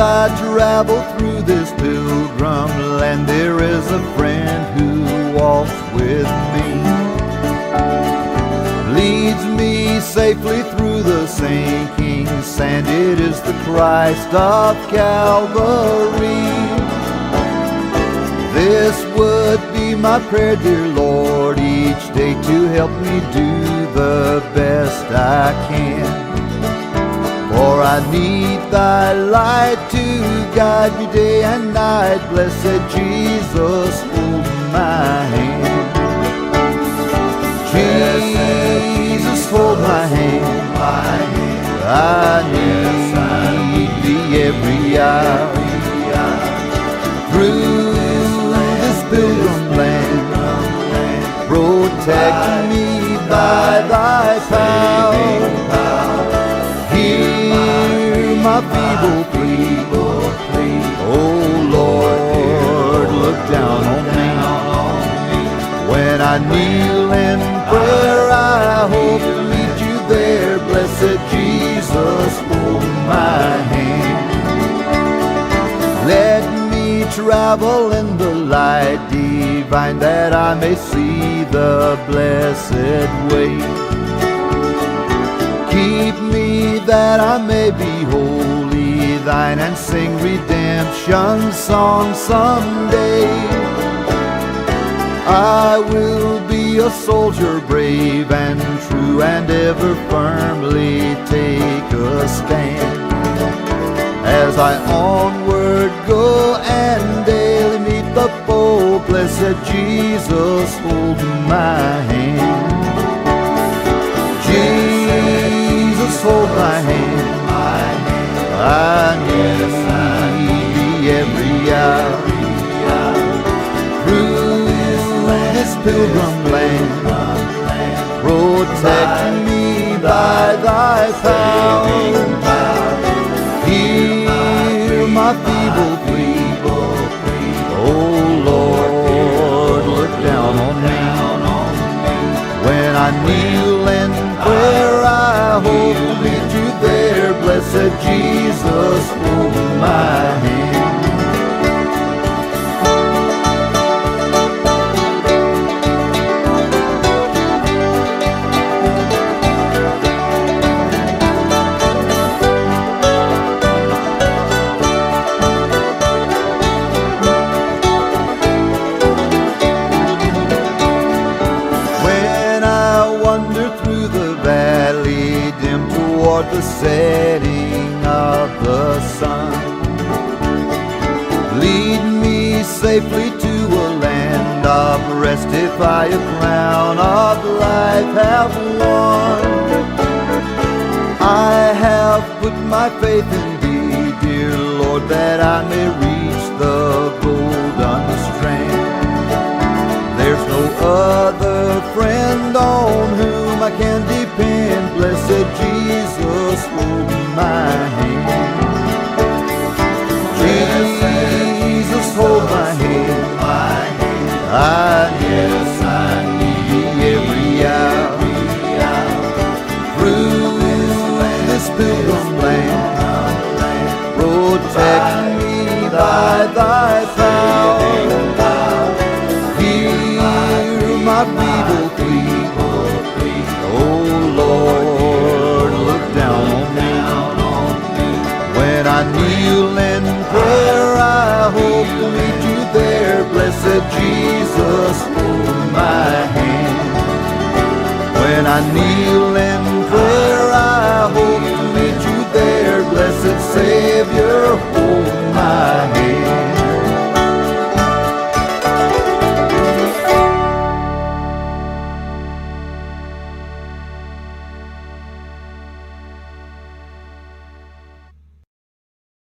I travel through this pilgrim land, there is a friend who walks with me, leads me safely through the sinking sand. It is the Christ of Calvary. This would be my prayer, dear Lord, each day to help me do the best I can. For I need thy light to guide me day and night. Blessed Jesus, hold my hand. Jesus, hold my hand. I need thee every hour. Through this pilgrim land, protect me by thy power. Hear my feeble plea. Oh Lord, look down on me. When I kneel in prayer, I hope to meet you there. Blessed Jesus, hold my hand. Let me travel in the light divine, that I may see the blessed way. Keep me that I may be wholly thine, and sing redemption songs someday. I will be a soldier brave and true, and ever firmly take a stand, as I onward go and daily meet the foe. Blessed Jesus, hold my hand. Jesus, hold my hand. I need thee every hour. Through this pilgrim land, protect me by thy power. Hear my feeble plea. Oh Lord, look down on me. When I kneel in prayer, I hope to meet you there. Blessed Jesus, hold my hand. The setting of the sun, lead me safely to a land of rest. If I a crown of life have won, I have put my faith in thee, dear Lord, that I may reach the golden strand. There's no other friend on whom I can depend. Blessed Jesus, hold my hand. Jesus, hold my hand. I need thee every hour. Through this pilgrim land, protect me by thy power. Hear my feeble plea. Oh Lord, look down on me. When I kneel in prayer, I hope to meet you there. Blessed Jesus, hold my hand. When I kneel